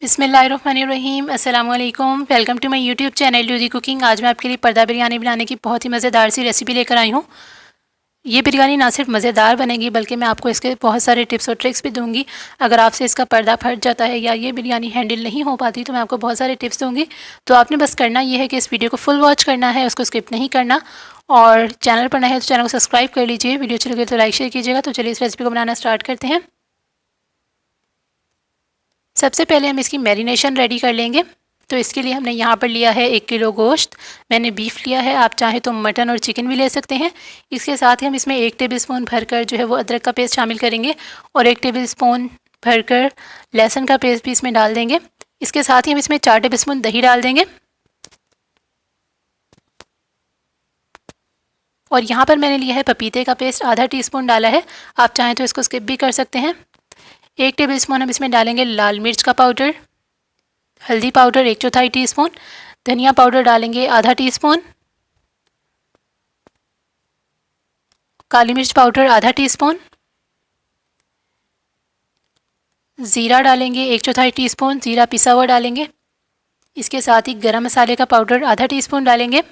बिस्मिल्लाहिर्रहमानिर्रहीम। अस्सलाम वालेकुम। Welcome to my YouTube channel UG cooking. आज मैं आपके लिए पर्दा बिरयानी बनाने की बहुत ही मज़ेदार सी रेसिपी लेकर आई हूँ। ये बिरयानी ना सिर्फ मज़ेदार बनेगी बल्कि मैं आपको इसके बहुत सारे टिप्स और ट्रिक्स भी दूंगी। अगर आपसे इसका पर्दा फट जाता है या ये बिरयानी हैंडल नहीं हो पाती तो मैं आपको बहुत सारे टिप्स दूंगी। तो आपने बस करना ये है कि इस वीडियो को फुल वॉच करना है, उसको स्किप नहीं करना। और चैनल पर नए है तो चैनल को सब्सक्राइब कर लीजिए। वीडियो अच्छी लगे तो लाइक शेयर कीजिएगा। तो चलिए इस रेसिपी को बनाना स्टार्ट करते हैं। सबसे पहले हम इसकी मैरिनेशन रेडी कर लेंगे। तो इसके लिए हमने यहाँ पर लिया है 1 किलो गोश्त। मैंने बीफ लिया है, आप चाहें तो मटन और चिकन भी ले सकते हैं। इसके साथ ही हम इसमें 1 टेबलस्पून भरकर जो है वो अदरक का पेस्ट शामिल करेंगे और 1 टेबलस्पून भरकर लहसुन का पेस्ट भी इसमें डाल देंगे। इसके साथ ही हम इसमें 4 टेबलस्पून दही डाल देंगे। और यहाँ पर मैंने लिया है पपीते का पेस्ट, आधा टीस्पून डाला है। आप चाहें तो इसको स्किप भी कर सकते हैं। 1 टेबलस्पून हम इसमें डालेंगे लाल मिर्च का पाउडर, हल्दी पाउडर 1/4 टीस्पून, धनिया पाउडर डालेंगे आधा टीस्पून, काली मिर्च पाउडर आधा टीस्पून, ज़ीरा डालेंगे 1/4 टीस्पून, ज़ीरा पिसा हुआ डालेंगे। इसके साथ ही गरम मसाले का पाउडर आधा टीस्पून डालेंगे।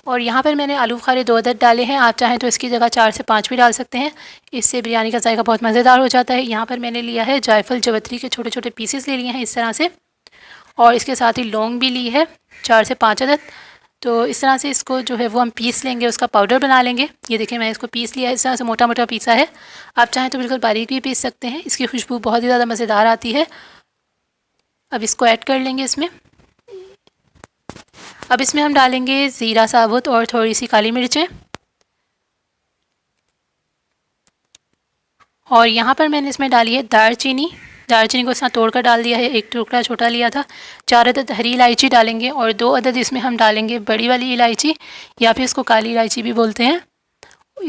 और यहाँ पर मैंने आलू बुखारे 2 अदद डाले हैं, आप चाहें तो इसकी जगह 4 से 5 भी डाल सकते हैं। इससे बिरयानी का जायका बहुत मज़ेदार हो जाता है। यहाँ पर मैंने लिया है जायफल जवतरी के छोटे छोटे पीसेस ले लिए हैं इस तरह से। और इसके साथ ही लौंग भी ली है 4 से 5 अदद। तो इस तरह से इसको जो है वो हम पीस लेंगे, उसका पाउडर बना लेंगे। ये देखिए मैं इसको पीस लिया है, इस तरह से मोटा मोटा पीसा है। आप चाहें तो बिल्कुल बारीक भी पीस सकते हैं, इसकी खुशबू बहुत ही ज़्यादा मज़ेदार आती है। अब इसको ऐड कर लेंगे इसमें। अब इसमें हम डालेंगे ज़ीरा साबुत और थोड़ी सी काली मिर्चें। और यहाँ पर मैंने इसमें डाली है दालचीनी। दालचीनी को इसमें तोड़ कर डाल दिया है, 1 टुकड़ा छोटा लिया था। 4 अदद हरी इलायची डालेंगे और 2 अदद इसमें हम डालेंगे बड़ी वाली इलायची, या फिर इसको काली इलायची भी बोलते हैं।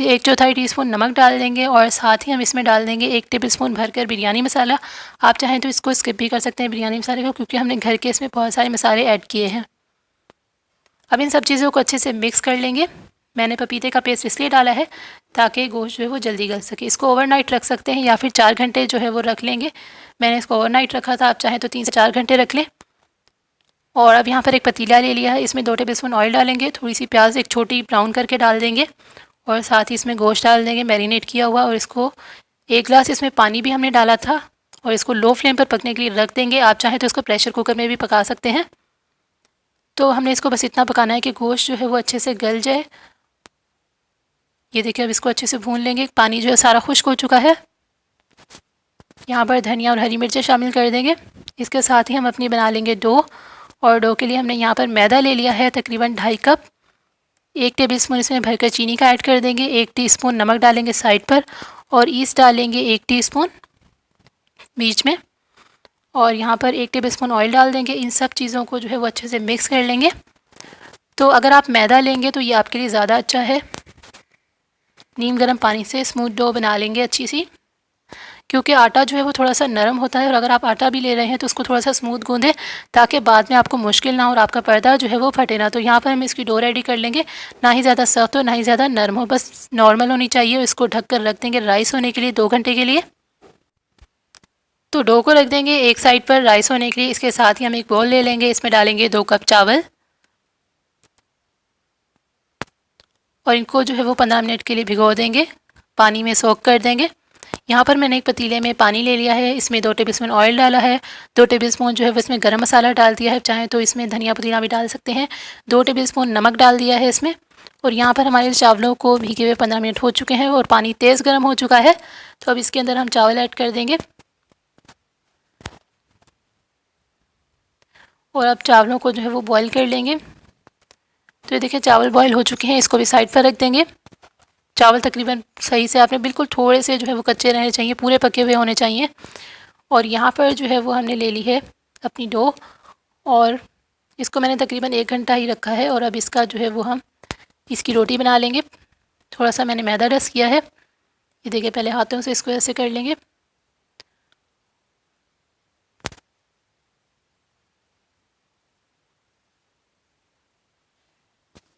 1/4 टीस्पून नमक डाल देंगे और साथ ही हम इसमें डाल देंगे 1 टेबलस्पून भरकर बिरयानी मसाला। आप चाहें तो इसको स्किप भी कर सकते हैं बिरयानी मसाले को, क्योंकि हमने घर के इसमें बहुत सारे मसाले ऐड किए हैं। अब इन सब चीज़ों को अच्छे से मिक्स कर लेंगे। मैंने पपीते का पेस्ट इसलिए डाला है ताकि गोश्त जो है वो जल्दी गल सके। इसको ओवरनाइट रख सकते हैं या फिर 4 घंटे जो है वो रख लेंगे। मैंने इसको ओवरनाइट रखा था, आप चाहें तो 3 से 4 घंटे रख लें। और अब यहाँ पर एक पतीला ले लिया है, इसमें 2 टेबलस्पून ऑयल डालेंगे, थोड़ी सी प्याज एक छोटी ब्राउन करके डाल देंगे और साथ ही इसमें गोश्त डाल देंगे मैरिनेट किया हुआ। और इसको 1 गिलास इसमें पानी भी हमने डाला था और इसको लो फ्लेम पर पकने के लिए रख देंगे। आप चाहें तो इसको प्रेशर कुकर में भी पका सकते हैं। तो हमने इसको बस इतना पकाना है कि गोश्त जो है वो अच्छे से गल जाए। ये देखिए अब इसको अच्छे से भून लेंगे। पानी जो है सारा खुश्क हो चुका है। यहाँ पर धनिया और हरी मिर्चें शामिल कर देंगे। इसके साथ ही हम अपनी बना लेंगे डो। और डो के लिए हमने यहाँ पर मैदा ले लिया है तकरीबन 2.5 कप। 1 टेबलस्पून इसमें भरकर चीनी का ऐड कर देंगे, 1 टीस्पून नमक डालेंगे साइड पर और ईस्ट डालेंगे 1 टीस्पून बीच में। और यहाँ पर 1 टेबलस्पून ऑयल डाल देंगे। इन सब चीज़ों को जो है वो अच्छे से मिक्स कर लेंगे। तो अगर आप मैदा लेंगे तो ये आपके लिए ज़्यादा अच्छा है। नीम गर्म पानी से स्मूथ डो बना लेंगे अच्छी सी, क्योंकि आटा जो है वो थोड़ा सा नरम होता है। और अगर आप आटा भी ले रहे हैं तो उसको थोड़ा सा स्मूथ गूंदें ताकि बाद में आपको मुश्किल ना हो और आपका पर्दा जो है वो फटे ना। तो यहाँ पर हम इसकी डो रेडी कर लेंगे। ना ही ज़्यादा सख्त हो ना ही ज़्यादा नरम हो, बस नॉर्मल होनी चाहिए। इसको ढक कर रख देंगे राइस होने के लिए 2 घंटे के लिए। तो डो को रख देंगे एक साइड पर राइस होने के लिए। इसके साथ ही हम एक बाउल ले लेंगे, इसमें डालेंगे 2 कप चावल और इनको जो है वो 15 मिनट के लिए भिगो देंगे, पानी में सोक कर देंगे। यहाँ पर मैंने एक पतीले में पानी ले लिया है, इसमें 2 टेबलस्पून ऑयल डाला है, 2 टेबलस्पून जो है वो इसमें गरम मसाला डाल दिया है, चाहे तो इसमें धनिया पुदीना भी डाल सकते हैं। 2 टेबलस्पून नमक डाल दिया है इसमें। और यहाँ पर हमारे चावलों को भीगे हुए 15 मिनट हो चुके हैं और पानी तेज़ गर्म हो चुका है। तो अब इसके अंदर हम चावल ऐड कर देंगे और अब चावलों को जो है वो बॉईल कर लेंगे। तो ये देखिए चावल बॉईल हो चुके हैं, इसको भी साइड पर रख देंगे। चावल तकरीबन सही से आपने बिल्कुल थोड़े से जो है वो कच्चे रहने चाहिए, पूरे पके हुए होने चाहिए। और यहाँ पर जो है वो हमने ले ली है अपनी डो और इसको मैंने तकरीबन 1 घंटा ही रखा है। और अब इसका जो है वो हम इसकी रोटी बना लेंगे। थोड़ा सा मैंने मैदा डस्ट किया है, ये देखिए पहले हाथों से इसको ऐसे कर लेंगे।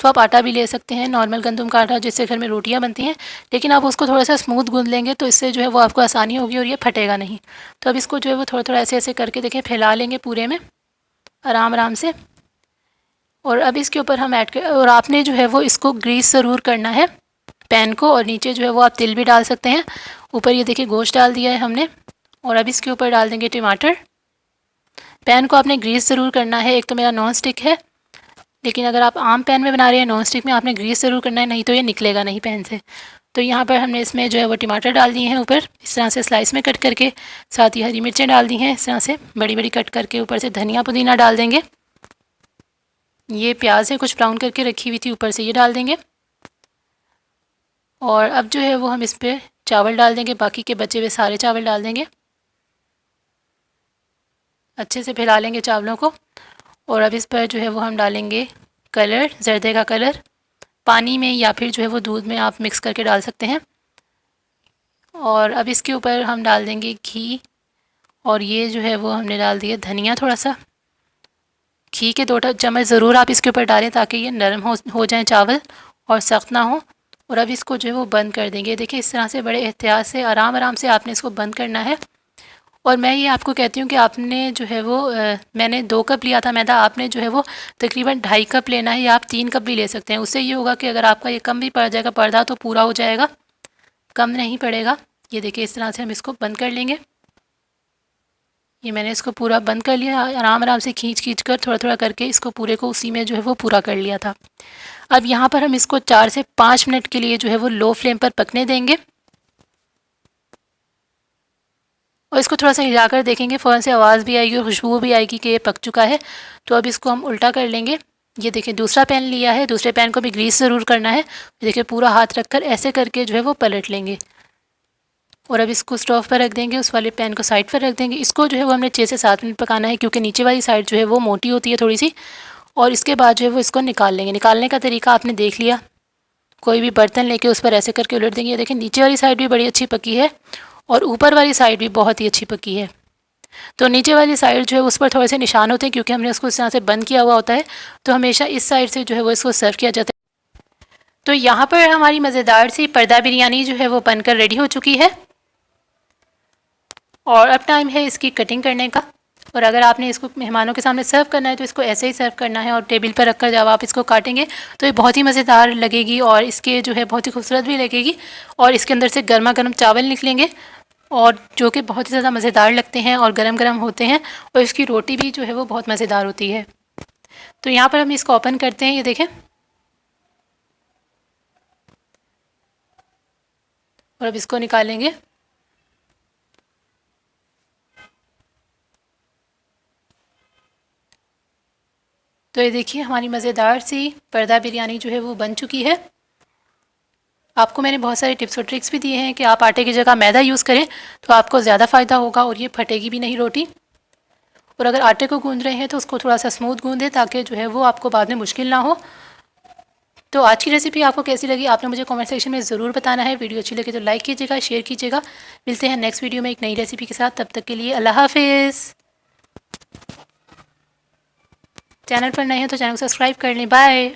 तो आप आटा भी ले सकते हैं, नॉर्मल गंदम का आटा जिससे घर में रोटियां बनती हैं, लेकिन आप उसको थोड़ा सा स्मूथ गूंद लेंगे तो इससे जो है वो आपको आसानी होगी और ये फटेगा नहीं। तो अब इसको जो है वो थोड़ा थोड़ा ऐसे ऐसे करके देखिए फैला लेंगे पूरे में आराम आराम से। और अब इसके ऊपर हम ऐड कर, और आपने जो है वो इसको ग्रीस ज़रूर करना है पैन को, और नीचे जो है वो आप तिल भी डाल सकते हैं। ऊपर ये देखिए गोश्त डाल दिया है हमने, और अब इसके ऊपर डाल देंगे टमाटर। पैन को आपने ग्रीस ज़रूर करना है। एक तो मेरा नॉन स्टिक है, लेकिन अगर आप आम पैन में बना रहे हैं नॉन स्टिक में आपने ग्रीस ज़रूर करना है, नहीं तो ये निकलेगा नहीं पैन से। तो यहाँ पर हमने इसमें जो है वो टमाटर डाल दिए हैं ऊपर इस तरह से स्लाइस में कट करके, साथ ही हरी मिर्चें डाल दी हैं इस तरह से बड़ी बड़ी कट करके, ऊपर से धनिया पुदीना डाल देंगे। ये प्याज है कुछ ब्राउन करके रखी हुई थी, ऊपर से ये डाल देंगे। और अब जो है वो हम इस पर चावल डाल देंगे, बाकी के बचे हुए सारे चावल डाल देंगे। अच्छे से फैला लेंगे चावलों को। और अब इस पर जो है वो हम डालेंगे कलर, जर्दे का कलर, पानी में या फिर जो है वो दूध में आप मिक्स करके डाल सकते हैं। और अब इसके ऊपर हम डाल देंगे घी, और ये जो है वो हमने डाल दिया धनिया थोड़ा सा। घी के 2 चम्मच ज़रूर आप इसके ऊपर डालें ताकि ये नरम हो जाए चावल और सख्त ना हो। और अब इसको जो है वो बंद कर देंगे। देखिए इस तरह से बड़े एहतियात से आराम आराम से आपने इसको बंद करना है। और मैं ये आपको कहती हूँ कि आपने जो है वो मैंने 2 कप लिया था मैदा, आपने जो है वो तकरीबन 2.5 कप लेना है, या आप 3 कप भी ले सकते हैं। उससे ये होगा कि अगर आपका ये कम भी पड़ जाएगा पर्दा तो पूरा हो जाएगा, कम नहीं पड़ेगा। ये देखिए इस तरह से हम इसको बंद कर लेंगे। ये मैंने इसको पूरा बंद कर लिया, आराम आराम से खींच कर थोड़ा थोड़ा करके इसको पूरे को उसी में जो है वो पूरा कर लिया था। अब यहाँ पर हम इसको 4 से 5 मिनट के लिए जो है वो लो फ्लेम पर पकने देंगे, और इसको थोड़ा सा हिला कर देखेंगे, फ़ौरन से आवाज़ भी आएगी और खुशबू भी आएगी कि ये पक चुका है। तो अब इसको हम उल्टा कर लेंगे। ये देखिए दूसरा पैन लिया है, दूसरे पैन को भी ग्रीस ज़रूर करना है। देखिए पूरा हाथ रख कर ऐसे करके जो है वो पलट लेंगे, और अब इसको स्टोव पर रख देंगे, उस वाले पैन को साइड पर रख देंगे। इसको जो है वो हमने 6 से 7 मिनट पकाना है, क्योंकि नीचे वाली साइड जो है वो मोटी होती है थोड़ी सी। और इसके बाद जो है वो इसको निकाल लेंगे। निकालने का तरीका आपने देख लिया, कोई भी बर्तन लेके उस पर ऐसे करके उलट देंगे। देखिए नीचे वाली साइड भी बड़ी अच्छी पकी है और ऊपर वाली साइड भी बहुत ही अच्छी पकी है। तो नीचे वाली साइड जो है उस पर थोड़े से निशान होते हैं, क्योंकि हमने उसको इस तरह से बंद किया हुआ होता है। तो हमेशा इस साइड से जो है वो इसको सर्व किया जाता है। तो यहाँ पर हमारी मज़ेदार सी पर्दा बिरयानी जो है वो बनकर रेडी हो चुकी है, और अब टाइम है इसकी कटिंग करने का। और अगर आपने इसको मेहमानों के सामने सर्व करना है तो इसको ऐसे ही सर्व करना है, और टेबल पर रखकर जब आप इसको काटेंगे तो ये बहुत ही मज़ेदार लगेगी, और इसके जो है बहुत ही खूबसूरत भी लगेगी। और इसके अंदर से गर्मा गर्म चावल निकलेंगे, और जो कि बहुत ही ज़्यादा मज़ेदार लगते हैं और गरम गरम होते हैं, और इसकी रोटी भी जो है वो बहुत मज़ेदार होती है। तो यहाँ पर हम इसको ओपन करते हैं, ये देखें, और अब इसको निकालेंगे। तो ये देखिए हमारी मज़ेदार सी पर्दा बिरयानी जो है वो बन चुकी है। आपको मैंने बहुत सारे टिप्स और ट्रिक्स भी दिए हैं कि आप आटे की जगह मैदा यूज़ करें तो आपको ज़्यादा फ़ायदा होगा, और ये फटेगी भी नहीं रोटी। और अगर आटे को गूंद रहे हैं तो उसको थोड़ा सा स्मूथ गूंदें ताकि जो है वो आपको बाद में मुश्किल ना हो। तो आज की रेसिपी आपको कैसी लगी आपने मुझे कमेंट सेक्शन में ज़रूर बताना है। वीडियो अच्छी लगे तो लाइक कीजिएगा, शेयर कीजिएगा। मिलते हैं नेक्स्ट वीडियो में एक नई रेसिपी के साथ, तब तक के लिए अल्लाह हाफिज़। चैनल पर नए हैं तो चैनल को सब्सक्राइब कर लें। बाय।